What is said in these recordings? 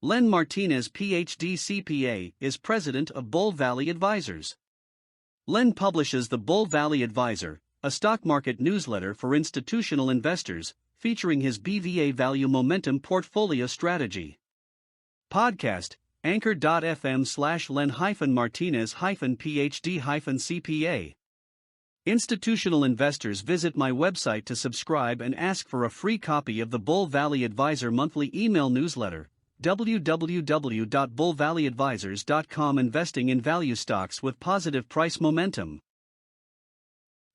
Len Martinez, Ph.D. CPA, is president of Bull Valley Advisors. Len publishes the Bull Valley Advisor, a stock market newsletter for institutional investors, featuring his BVA Value Momentum portfolio strategy. Podcast, anchor.fm/Len-Martinez-PhD-CPA. Institutional investors visit my website to subscribe and ask for a free copy of the Bull Valley Advisor monthly email newsletter, www.bullvalleyadvisors.com. Investing in value stocks with positive price momentum.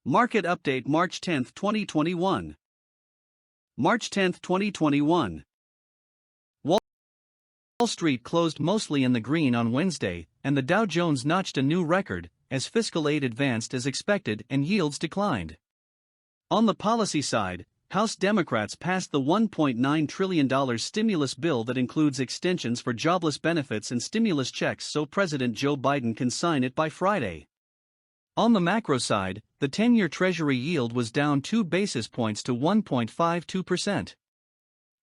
Market update March 10, 2021. March 10, 2021. Wall Street closed mostly in the green on Wednesday, and the Dow Jones notched a new record, as fiscal aid advanced as expected and yields declined. On the policy side, House Democrats passed the $1.9 trillion stimulus bill that includes extensions for jobless benefits and stimulus checks so President Joe Biden can sign it by Friday. On the macro side, the 10-year Treasury yield was down 2 basis points to 1.52%.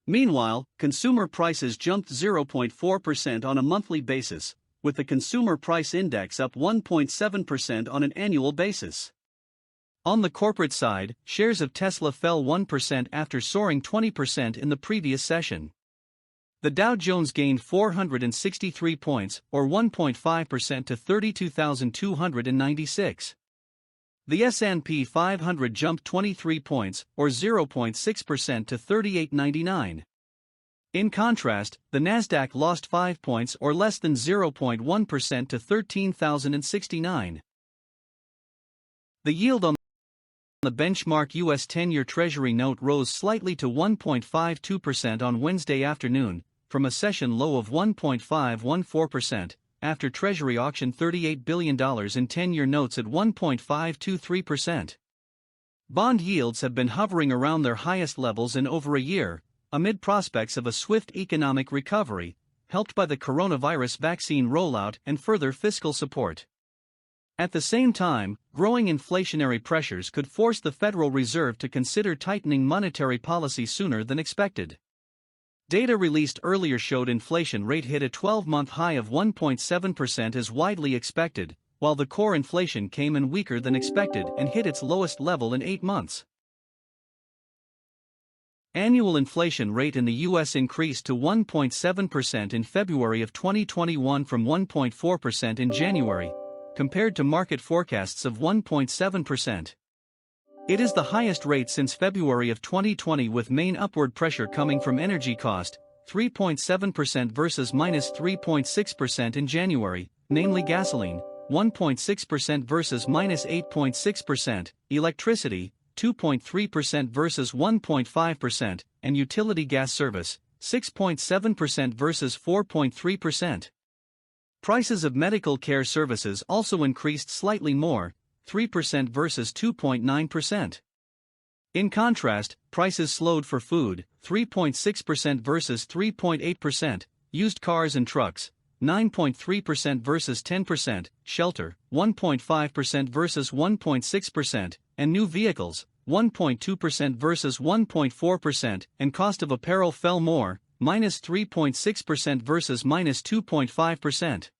Meanwhile, consumer prices jumped 0.4% on a monthly basis, with the Consumer Price Index up 1.7% on an annual basis. On the corporate side, shares of Tesla fell 1% after soaring 20% in the previous session. The Dow Jones gained 463 points, or 1.5% to 32,296. The S&P 500 jumped 23 points, or 0.6% to 3899. In contrast, the Nasdaq lost 5 points or less than 0.1% to 13,069. The yield on the benchmark U.S. 10-year Treasury note rose slightly to 1.52% on Wednesday afternoon, from a session low of 1.514%, after Treasury auctioned $38 billion in 10-year notes at 1.523%. Bond yields have been hovering around their highest levels in over a year, amid prospects of a swift economic recovery, helped by the coronavirus vaccine rollout and further fiscal support. At the same time, growing inflationary pressures could force the Federal Reserve to consider tightening monetary policy sooner than expected. Data released earlier showed inflation rate hit a 12-month high of 1.7% as widely expected, while the core inflation came in weaker than expected and hit its lowest level in 8 months. Annual inflation rate in the U.S. increased to 1.7% in February of 2021 from 1.4% in January, compared to market forecasts of 1.7%. It is the highest rate since February of 2020, with main upward pressure coming from energy cost, 3.7% versus -3.6% in January, namely gasoline, 1.6% versus -8.6%, electricity, 2.3% versus 1.5%, and utility gas service, 6.7% versus 4.3%. Prices of medical care services also increased slightly more, 3% versus 2.9%. In contrast, prices slowed for food, 3.6% versus 3.8%, used cars and trucks, 9.3% versus 10%, shelter, 1.5% versus 1.6%, and new vehicles, 1.2% versus 1.4%, and cost of apparel fell more, -3.6% versus -2.5%.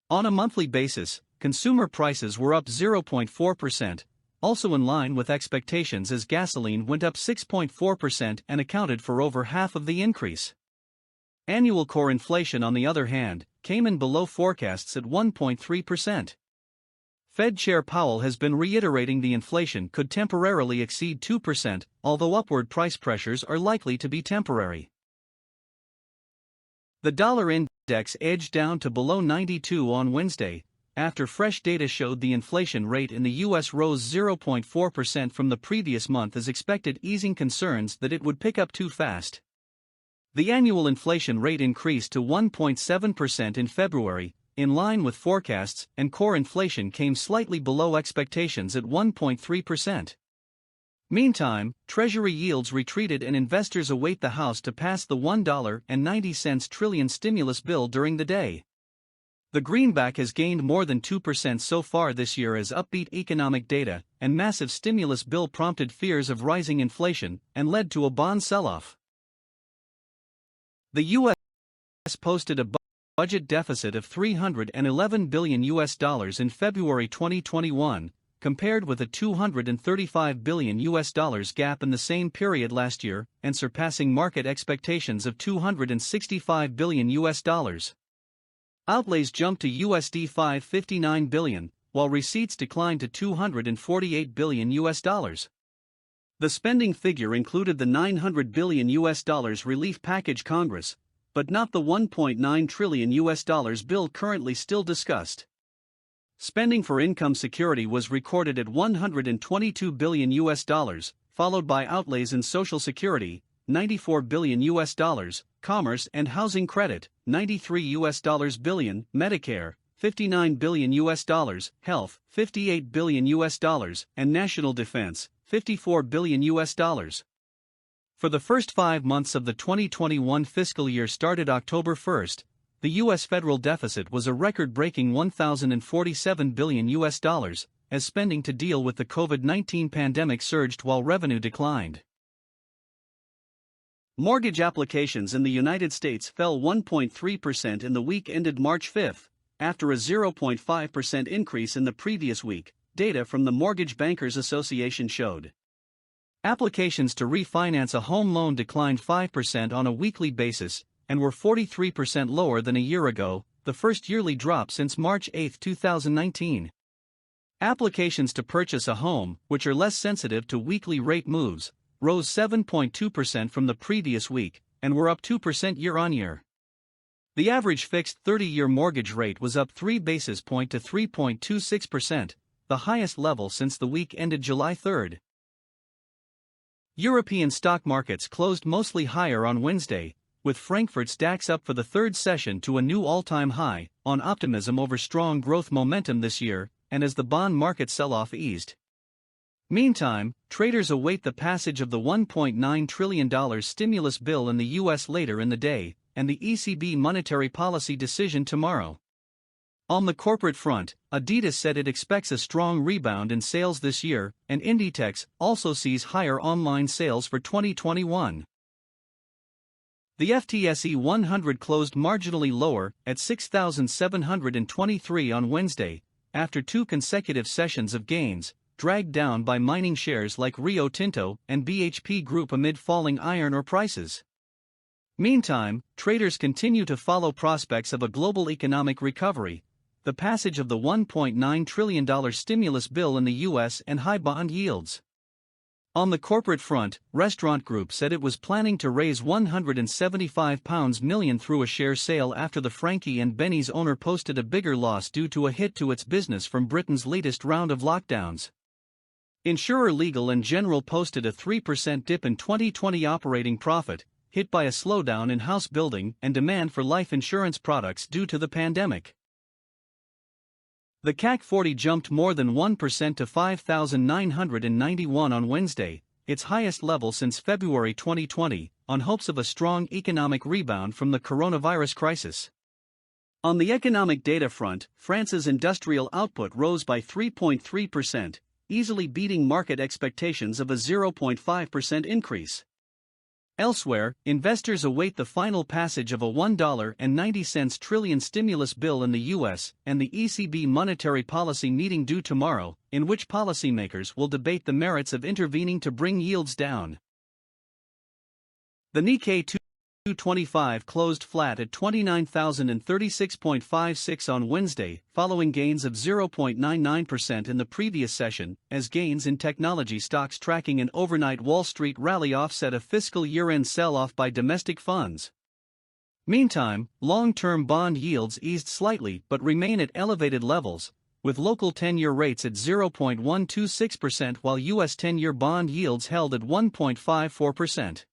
On a monthly basis, consumer prices were up 0.4%, also in line with expectations as gasoline went up 6.4% and accounted for over half of the increase. Annual core inflation, on the other hand, came in below forecasts at 1.3%. Fed Chair Powell has been reiterating the inflation could temporarily exceed 2%, although upward price pressures are likely to be temporary. The dollar index edged down to below 92 on Wednesday, after fresh data showed the inflation rate in the U.S. rose 0.4% from the previous month as expected, easing concerns that it would pick up too fast. The annual inflation rate increased to 1.7% in February, in line with forecasts, and core inflation came slightly below expectations at 1.3%. Meantime, Treasury yields retreated and investors await the House to pass the $1.90 trillion stimulus bill during the day. The greenback has gained more than 2% so far this year as upbeat economic data and massive stimulus bill prompted fears of rising inflation and led to a bond sell-off. The U.S. posted a budget deficit of $311 billion in February 2021, compared with a $235 billion gap in the same period last year, and surpassing market expectations of $265 billion. Outlays jumped to $559 billion, while receipts declined to $248 billion. The spending figure included the $900 billion relief package Congress, but not the $1.9 trillion bill currently still discussed. Spending for income security was recorded at $122 billion, followed by outlays in Social Security, $94 billion, commerce and housing credit, $93 billion, Medicare, $59 billion, health, $58 billion, and national defense, $54 billion. For the first 5 months of the 2021 fiscal year started October 1, the U.S. federal deficit was a record-breaking $1,047 billion, as spending to deal with the COVID-19 pandemic surged while revenue declined. Mortgage applications in the United States fell 1.3% in the week ended March 5, after a 0.5% increase in the previous week, data from the Mortgage Bankers Association showed. Applications to refinance a home loan declined 5% on a weekly basis, and were 43% lower than a year ago, the first yearly drop since March 8, 2019. Applications to purchase a home, which are less sensitive to weekly rate moves, rose 7.2% from the previous week, and were up 2% year-on-year. The average fixed 30-year mortgage rate was up 3 basis points to 3.26%, the highest level since the week ended July 3. European stock markets closed mostly higher on Wednesday, with Frankfurt's DAX up for the third session to a new all-time high, on optimism over strong growth momentum this year, and as the bond market sell-off eased. Meantime, traders await the passage of the $1.9 trillion stimulus bill in the U.S. later in the day, and the ECB monetary policy decision tomorrow. On the corporate front, Adidas said it expects a strong rebound in sales this year, and Inditex also sees higher online sales for 2021. The FTSE 100 closed marginally lower at 6,723 on Wednesday, after 2 consecutive sessions of gains, dragged down by mining shares like Rio Tinto and BHP Group amid falling iron ore prices. Meantime, traders continue to follow prospects of a global economic recovery, the passage of the $1.9 trillion stimulus bill in the U.S. and high bond yields. On the corporate front, Restaurant Group said it was planning to raise £175 million through a share sale after the Frankie and Benny's owner posted a bigger loss due to a hit to its business from Britain's latest round of lockdowns. Insurer Legal & General posted a 3% dip in 2020 operating profit, hit by a slowdown in house building and demand for life insurance products due to the pandemic. The CAC 40 jumped more than 1% to 5,991 on Wednesday, its highest level since February 2020, on hopes of a strong economic rebound from the coronavirus crisis. On the economic data front, France's industrial output rose by 3.3%, easily beating market expectations of a 0.5% increase. Elsewhere, investors await the final passage of a $1.90 trillion stimulus bill in the U.S. and the ECB monetary policy meeting due tomorrow, in which policymakers will debate the merits of intervening to bring yields down. The Nikkei 225 closed flat at 29,036.56 on Wednesday, following gains of 0.99% in the previous session, as gains in technology stocks tracking an overnight Wall Street rally offset a fiscal year-end sell-off by domestic funds. Meantime, long-term bond yields eased slightly but remain at elevated levels, with local 10-year rates at 0.126% while U.S. 10-year bond yields held at 1.54%.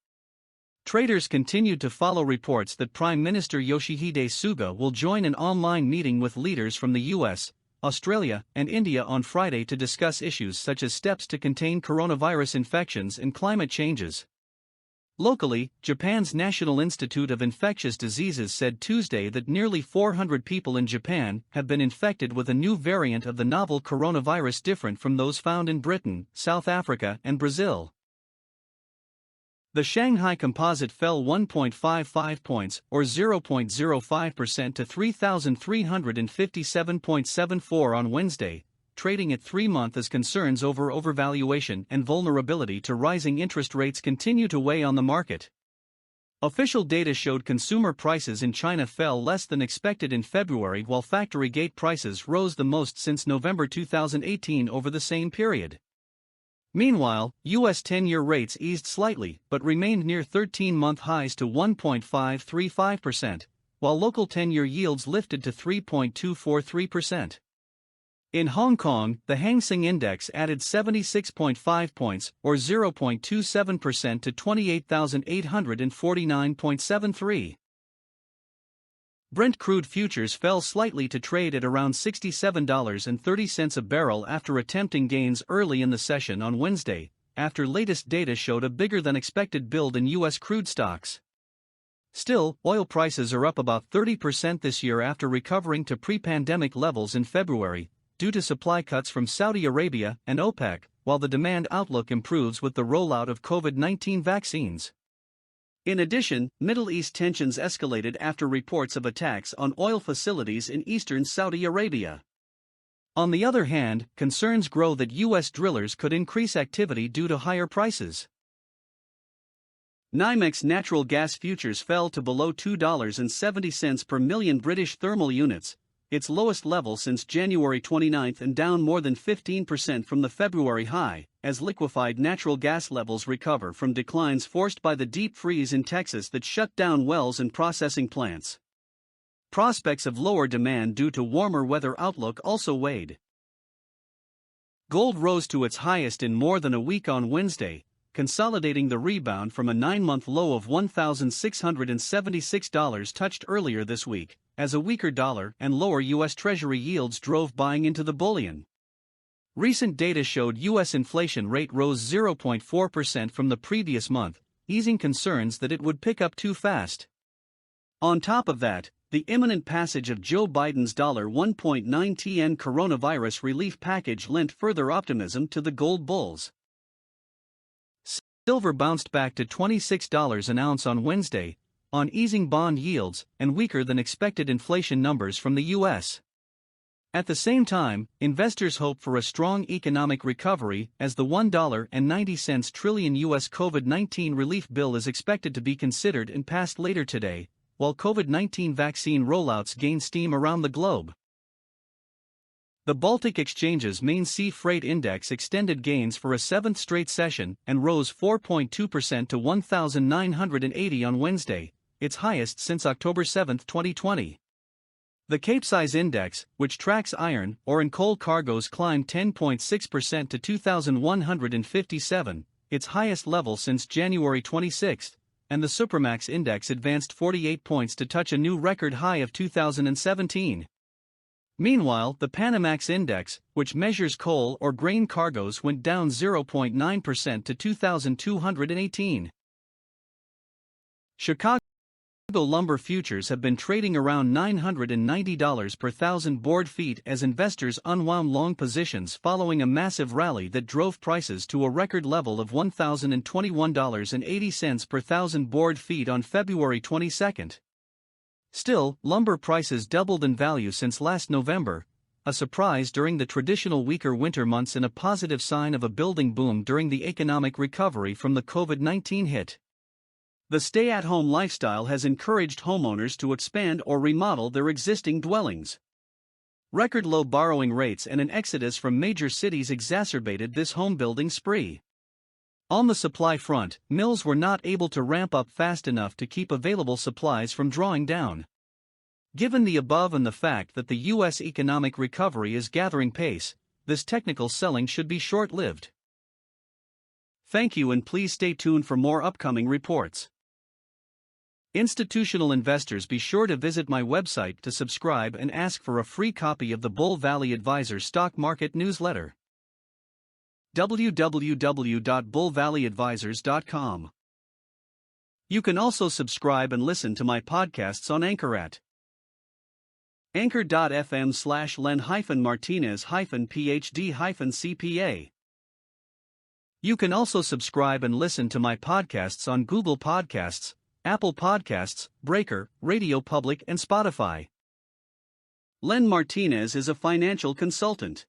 Traders continued to follow reports that Prime Minister Yoshihide Suga will join an online meeting with leaders from the US, Australia, and India on Friday to discuss issues such as steps to contain coronavirus infections and climate changes. Locally, Japan's National Institute of Infectious Diseases said Tuesday that nearly 400 people in Japan have been infected with a new variant of the novel coronavirus different from those found in Britain, South Africa, and Brazil. The Shanghai Composite fell 1.55 points or 0.05% to 3,357.74 on Wednesday, trading at 3-month as concerns over overvaluation and vulnerability to rising interest rates continue to weigh on the market. Official data showed consumer prices in China fell less than expected in February, while factory gate prices rose the most since November 2018 over the same period. Meanwhile, U.S. 10-year rates eased slightly but remained near 13-month highs to 1.535%, while local 10-year yields lifted to 3.243%. In Hong Kong, the Hang Seng Index added 76.5 points, or 0.27% to 28,849.73. Brent crude futures fell slightly to trade at around $67.30 a barrel after attempting gains early in the session on Wednesday, after latest data showed a bigger-than-expected build in U.S. crude stocks. Still, oil prices are up about 30% this year after recovering to pre-pandemic levels in February, due to supply cuts from Saudi Arabia and OPEC, while the demand outlook improves with the rollout of COVID-19 vaccines. In addition, Middle East tensions escalated after reports of attacks on oil facilities in eastern Saudi Arabia. On the other hand, concerns grow that U.S. drillers could increase activity due to higher prices. NYMEX natural gas futures fell to below $2.70 per million British thermal units, its lowest level since January 29 and down more than 15% from the February high, as liquefied natural gas levels recover from declines forced by the deep freeze in Texas that shut down wells and processing plants. Prospects of lower demand due to warmer weather outlook also weighed. Gold rose to its highest in more than a week on Wednesday, consolidating the rebound from a 9-month low of $1,676 touched earlier this week, as a weaker dollar and lower U.S. Treasury yields drove buying into the bullion. Recent data showed U.S. inflation rate rose 0.4% from the previous month, easing concerns that it would pick up too fast. On top of that, the imminent passage of Joe Biden's $1.9 trillion coronavirus relief package lent further optimism to the gold bulls. Silver bounced back to $26 an ounce on Wednesday, on easing bond yields and weaker than expected inflation numbers from the U.S. At the same time, investors hope for a strong economic recovery as the $1.90 trillion U.S. COVID-19 relief bill is expected to be considered and passed later today, while COVID-19 vaccine rollouts gain steam around the globe. The Baltic Exchange's main sea freight index extended gains for a 7th straight session and rose 4.2% to 1,980 on Wednesday, its highest since October 7, 2020. The Capesize Index, which tracks iron ore and coal cargoes, climbed 10.6% to 2,157, its highest level since January 26, and the Supramax Index advanced 48 points to touch a new record high of 2017. Meanwhile, the Panamax Index, which measures coal or grain cargoes, went down 0.9% to 2,218. Chicago lumber futures have been trading around $990 per thousand board feet as investors unwound long positions following a massive rally that drove prices to a record level of $1,021.80 per thousand board feet on February 22. Still, lumber prices doubled in value since last November, a surprise during the traditional weaker winter months and a positive sign of a building boom during the economic recovery from the COVID-19 hit. The stay-at-home lifestyle has encouraged homeowners to expand or remodel their existing dwellings. Record low borrowing rates and an exodus from major cities exacerbated this home-building spree. On the supply front, mills were not able to ramp up fast enough to keep available supplies from drawing down. Given the above and the fact that the U.S. economic recovery is gathering pace, this technical selling should be short-lived. Thank you, and please stay tuned for more upcoming reports. Institutional investors, be sure to visit my website to subscribe and ask for a free copy of the Bull Valley Advisor Stock Market Newsletter. www.bullvalleyadvisors.com. You can also subscribe and listen to my podcasts on Anchor at anchor.fm/Len-Martinez-PhD-CPA. You can also subscribe and listen to my podcasts on Google Podcasts, Apple Podcasts, Breaker, Radio Public, and Spotify. Len Martinez is a financial consultant.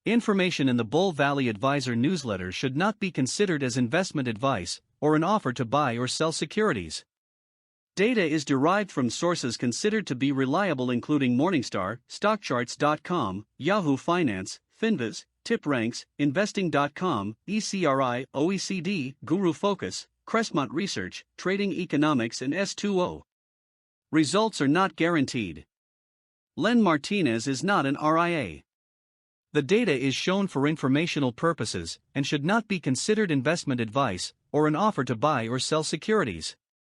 Information in the Bull Valley Advisor newsletter should not be considered as investment advice or an offer to buy or sell securities. Data is derived from sources considered to be reliable, including Morningstar, StockCharts.com, Yahoo Finance, Finviz, TipRanks, Investing.com, ECRI, OECD, Guru Focus, Crestmont Research, Trading Economics, and S2O. Results are not guaranteed. Len Martinez is not an RIA. The data is shown for informational purposes and should not be considered investment advice or an offer to buy or sell securities.